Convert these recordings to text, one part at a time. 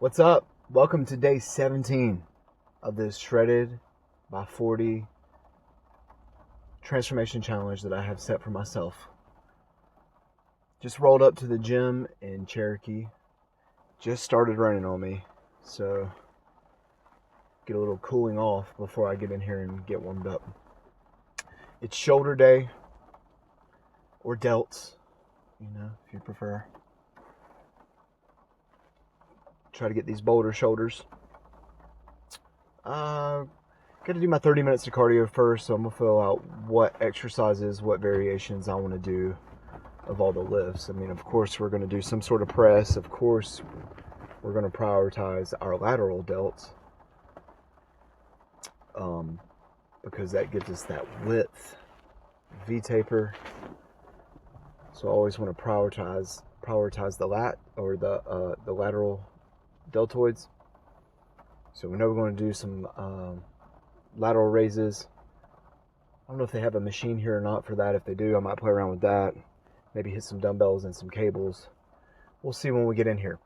What's up? Welcome to day 17 of this shredded by 40 transformation challenge that I have set for myself. Just rolled up to the gym in Cherokee. Just started raining on me, so get a little cooling off before I get in here and get warmed up. It's shoulder day, or delts, if you prefer. Try to get these boulder shoulders. Got to do my 30 minutes of cardio first, so I'm going to fill out what exercises, what variations I want to do of all the lifts. Of course, we're going to do some sort of press. Of course, we're going to prioritize our lateral delts because that gives us that width, V-taper. So I always want to prioritize the lat or the lateral deltoids. So we know we're going to do some lateral raises. I don't know if they have a machine here or not for that. If they do, I might play around with that. Maybe hit some dumbbells and some cables. We'll see when we get in here.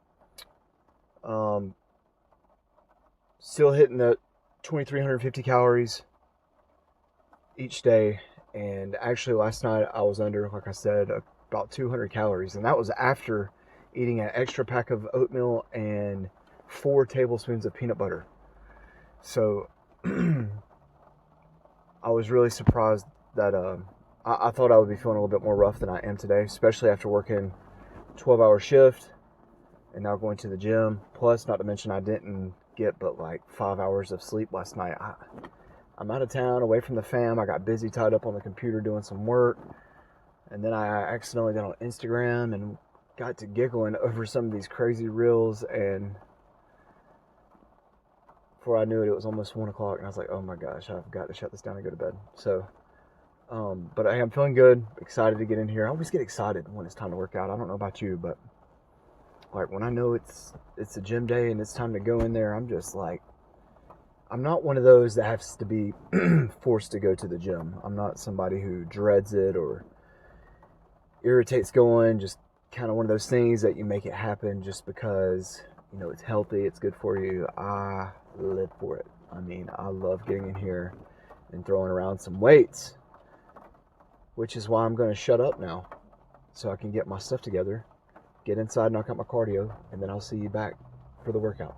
Still hitting the 2,350 calories each day. And actually last night I was under, like I said, about 200 calories. And that was after eating an extra pack of oatmeal and 4 tablespoons of peanut butter. So I was really surprised that I thought I would be feeling a little bit more rough than I am today, especially after working 12-hour shift and now going to the gym. Plus, not to mention, I didn't get but like 5 hours of sleep last night. I'm out of town, away from the fam. I got busy, tied up on the computer doing some work. And then I accidentally got on Instagram and got to giggling over some of these crazy reels. And before I knew it, it was almost 1 o'clock. And I was like, oh my gosh, I've got to shut this down and go to bed. So, but I'm feeling good, excited to get in here. I always get excited when it's time to work out. I don't know about you, but like when I know it's a gym day and it's time to go in there, I'm just like, I'm not one of those that has to be forced to go to the gym. I'm not somebody who dreads it or irritates going. Just kind of one of those things that you make it happen just because, it's healthy, it's good for you. I live for it. I love getting in here and throwing around some weights, which is why I'm going to shut up now so I can get my stuff together, get inside, knock out my cardio, and then I'll see you back for the workout.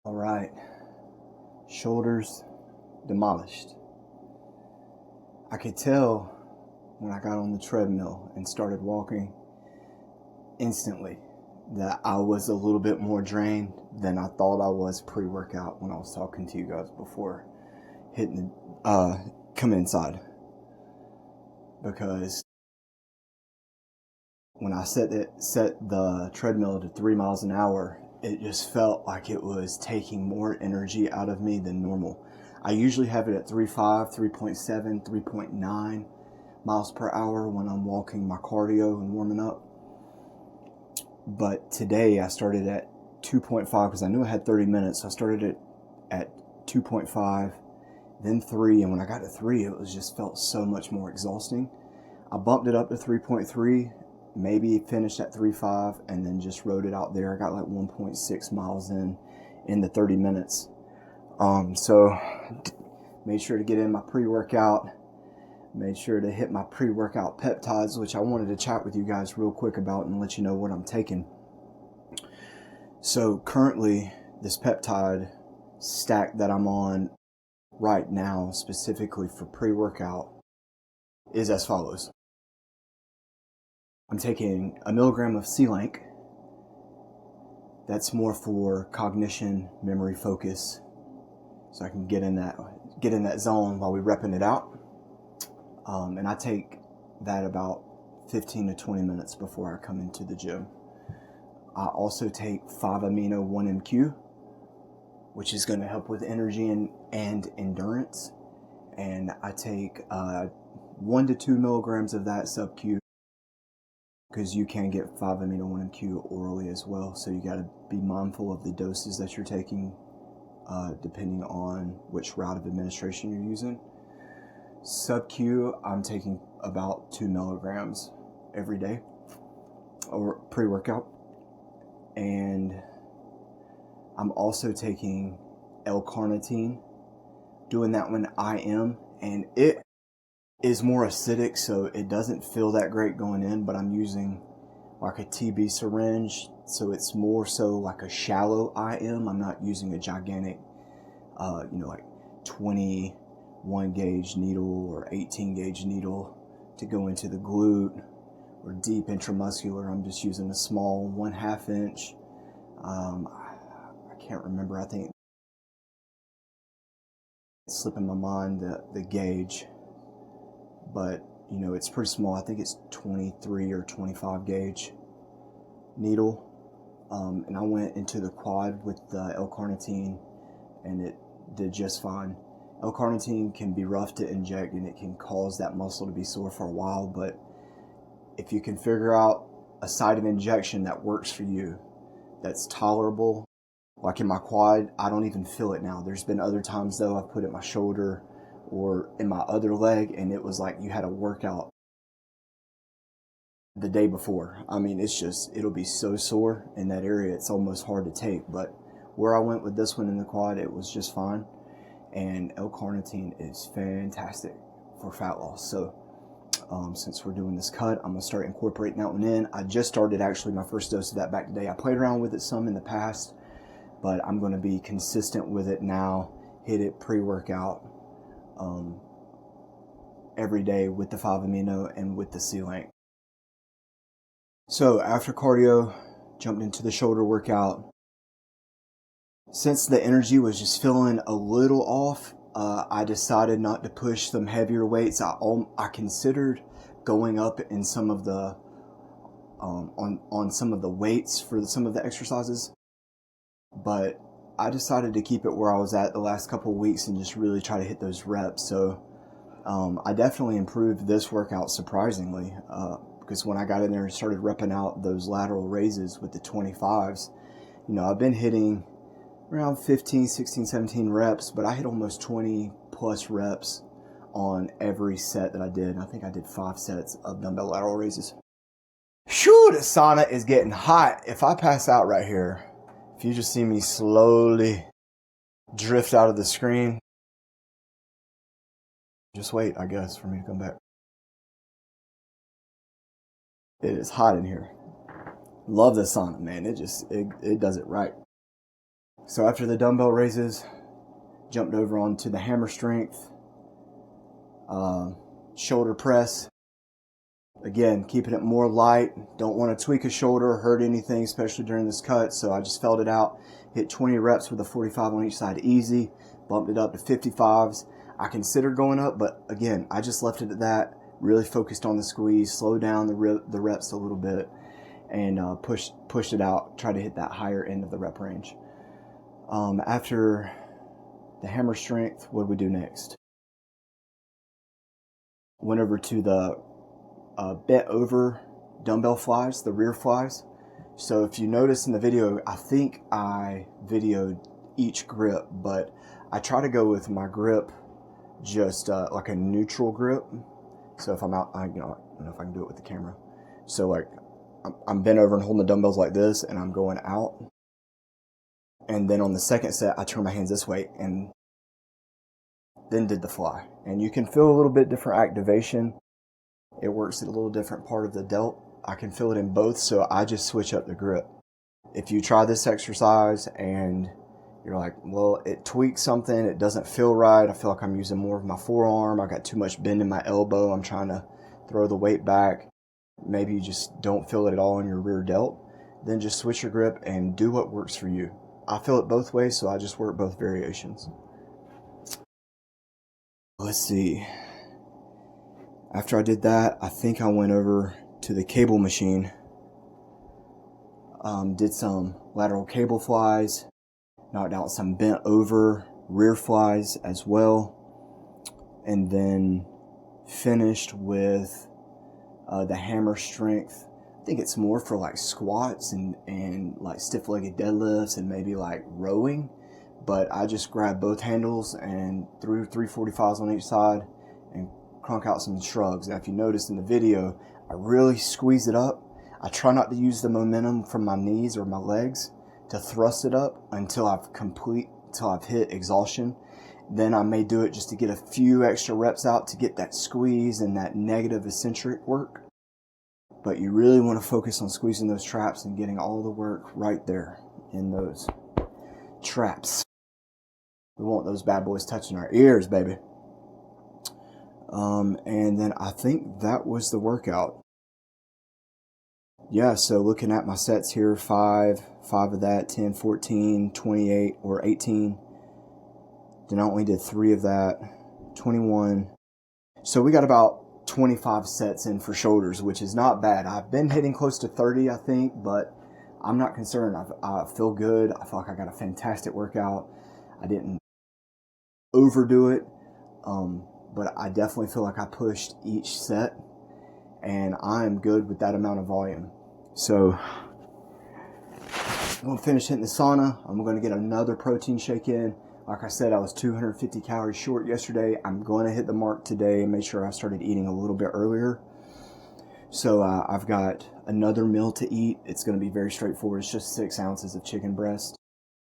All right, shoulders demolished. I could tell when I got on the treadmill and started walking instantly that I was a little bit more drained than I thought I was pre-workout when I was talking to you guys before coming inside. Because when I set the treadmill to 3 miles an hour, it just felt like it was taking more energy out of me than normal. I usually have it at 3.5, 3.7, 3.9 miles per hour when I'm walking my cardio and warming up. But today I started at 2.5 because I knew I had 30 minutes. So I started it at 2.5, then 3. And when I got to 3, it was just felt so much more exhausting. I bumped it up to 3.3. Maybe finished at 3.5 and then just rode it out there. I got like 1.6 miles in the 30 minutes. So made sure to get in my pre-workout, made sure to hit my pre-workout peptides, which I wanted to chat with you guys real quick about and let you know what I'm taking. So currently this peptide stack that I'm on right now, specifically for pre-workout, is as follows. I'm taking 1 milligram of C-Link. That's more for cognition, memory, focus, so I can get in that zone while we're repping it out. And I take that about 15 to 20 minutes before I come into the gym. I also take 5-amino 1-MQ, which is going to help with energy and endurance. And I take 1 to 2 milligrams of that sub-Q, because you can get 5-amino 1-MQ orally as well. So you got to be mindful of the doses that you're taking, depending on which route of administration you're using. Sub-Q, I'm taking about 2 milligrams every day, or pre-workout. And I'm also taking L-carnitine, doing that when I am, and it is more acidic, so it doesn't feel that great going in, but I'm using like a TB syringe, so it's more so like a shallow IM. I'm not using a gigantic, like 21 gauge needle or 18 gauge needle to go into the glute or deep intramuscular. I'm just using a small 1/2 inch. I can't remember. I think it's slipping my mind the gauge, but it's pretty small. I think it's 23 or 25 gauge needle. And I went into the quad with the L-carnitine, and it did just fine. L-carnitine can be rough to inject, and it can cause that muscle to be sore for a while, but if you can figure out a site of injection that works for you, that's tolerable, like in my quad, I don't even feel it now. There's been other times though I've put it in my shoulder or in my other leg, and it was like you had a workout the day before. I mean, it'll be so sore in that area, it's almost hard to take. But where I went with this one in the quad, it was just fine. And L-carnitine is fantastic for fat loss. So since we're doing this cut, I'm gonna start incorporating that one in. I just started actually my first dose of that back today. I played around with it some in the past, but I'm gonna be consistent with it now. Hit it pre-workout every day with the 5-amino and with the C-link. So after cardio, jumped into the shoulder workout. Since the energy was just feeling a little off, I decided not to push some heavier weights. I considered going up in some of the on some of the weights for some of the exercises, but I decided to keep it where I was at the last couple of weeks and just really try to hit those reps. So I definitely improved this workout surprisingly, because when I got in there and started repping out those lateral raises with the 25s, I've been hitting around 15, 16, 17 reps, but I hit almost 20 plus reps on every set that I did. I think I did 5 sets of dumbbell lateral raises. Phew, the sauna is getting hot. If I pass out right here, if you just see me slowly drift out of the screen, just wait, I guess, for me to come back. It is hot in here. Love the sauna, man. It does it right. So after the dumbbell raises, jumped over onto the hammer strength, shoulder press. Again, keeping it more light. Don't want to tweak a shoulder or hurt anything, especially during this cut. So I just felt it out. Hit 20 reps with a 45 on each side easy. Bumped it up to 55s. I considered going up, but again, I just left it at that. Really focused on the squeeze, slowed down the reps a little bit, and pushed it out. Try to hit that higher end of the rep range. After the hammer strength, what do we do next? Went over to the bent over dumbbell flies, the rear flies. So if you notice in the video, I think I videoed each grip, but I try to go with my grip just like a neutral grip. So if I'm out, I don't know if I can do it with the camera. So like I'm bent over and holding the dumbbells like this, and I'm going out. And then on the second set, I turn my hands this way and then did the fly. And you can feel a little bit different activation. It works at a little different part of the delt. I can feel it in both, so I just switch up the grip. If you try this exercise and you're like, well, it tweaks something, it doesn't feel right, I feel like I'm using more of my forearm, I got too much bend in my elbow, I'm trying to throw the weight back, maybe you just don't feel it at all in your rear delt, then just switch your grip and do what works for you. I feel it both ways, so I just work both variations. Let's see. After I did that, I think I went over to the cable machine. Did some lateral cable flies, knocked out some bent over rear flies as well, and then finished with the hammer strength. I think it's more for like squats and like stiff-legged deadlifts and maybe like rowing, but I just grabbed both handles and threw 345s on each side and crunk out some shrugs. Now if you noticed in the video, I really squeeze it up. I try not to use the momentum from my knees or my legs to thrust it up until I've hit exhaustion. Then I may do it just to get a few extra reps out to get that squeeze and that negative eccentric work. But you really want to focus on squeezing those traps and getting all the work right there in those traps. We want those bad boys touching our ears, baby. And then I think that was the workout. Yeah, so looking at my sets here, 5 of that, 10, 14, 28, or 18. Then I only did 3 of that, 21. So we got about 25 sets in for shoulders, which is not bad. I've been hitting close to 30, I think, but I'm not concerned. I feel good. I feel like I got a fantastic workout. I didn't overdo it, but I definitely feel like I pushed each set, and I'm good with that amount of volume. So I'm going to finish hitting the sauna. I'm going to get another protein shake in. Like I said, I was 250 calories short yesterday. I'm going to hit the mark today and make sure I started eating a little bit earlier. So I've got another meal to eat. It's going to be very straightforward. It's just 6 ounces of chicken breast.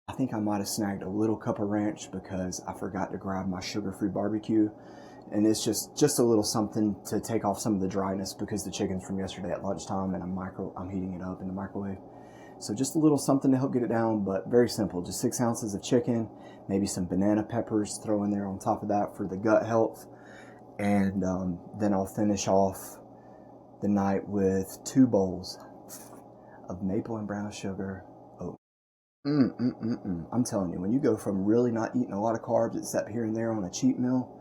I think I might have snagged a little cup of ranch because I forgot to grab my sugar-free barbecue. And it's just a little something to take off some of the dryness because the chicken's from yesterday at lunchtime and I'm heating it up in the microwave. So just a little something to help get it down, but very simple. Just 6 ounces of chicken, maybe some banana peppers, throw in there on top of that for the gut health. And then I'll finish off the night with 2 bowls of maple and brown sugar oat. I'm telling you, when you go from really not eating a lot of carbs except here and there on a cheat meal,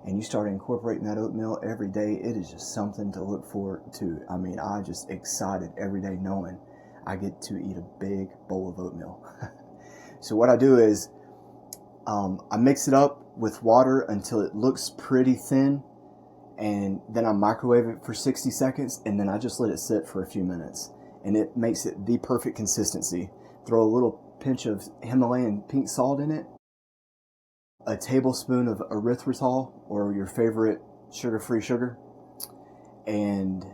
and you start incorporating that oatmeal every day, it is just something to look forward to. I mean, I'm just excited every day knowing I get to eat a big bowl of oatmeal. So what I do is I mix it up with water until it looks pretty thin, and then I microwave it for 60 seconds, and then I just let it sit for a few minutes, and it makes it the perfect consistency. Throw a little pinch of Himalayan pink salt in it, a tablespoon of erythritol or your favorite sugar-free sugar, and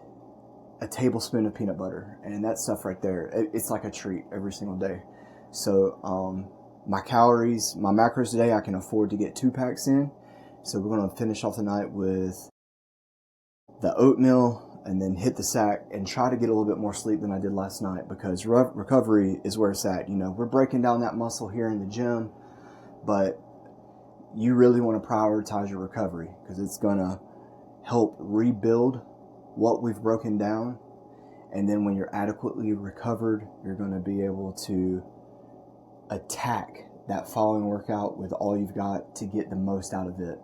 a tablespoon of peanut butter. And that stuff right there, it's like a treat every single day. So my calories, my macros today, I can afford to get 2 packs in. So we're going to finish off the night with the oatmeal and then hit the sack and try to get a little bit more sleep than I did last night, because recovery is where it's at. You know, we're breaking down that muscle here in the gym, but you really want to prioritize your recovery because it's going to help rebuild what we've broken down. And then when you're adequately recovered, you're going to be able to attack that following workout with all you've got to get the most out of it.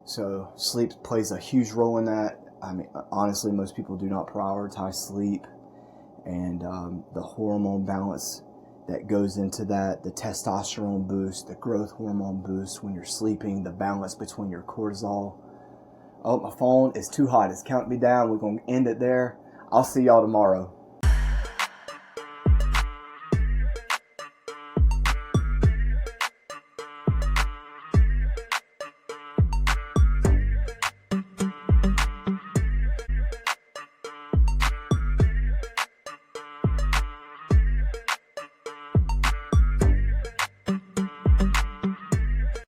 So sleep plays a huge role in that. I mean, honestly, most people do not prioritize sleep and the hormone balance that goes into that, the testosterone boost, the growth hormone boost when you're sleeping, the balance between your cortisol. Oh, my phone is too hot. It's counting me down. We're going to end it there. I'll see y'all tomorrow.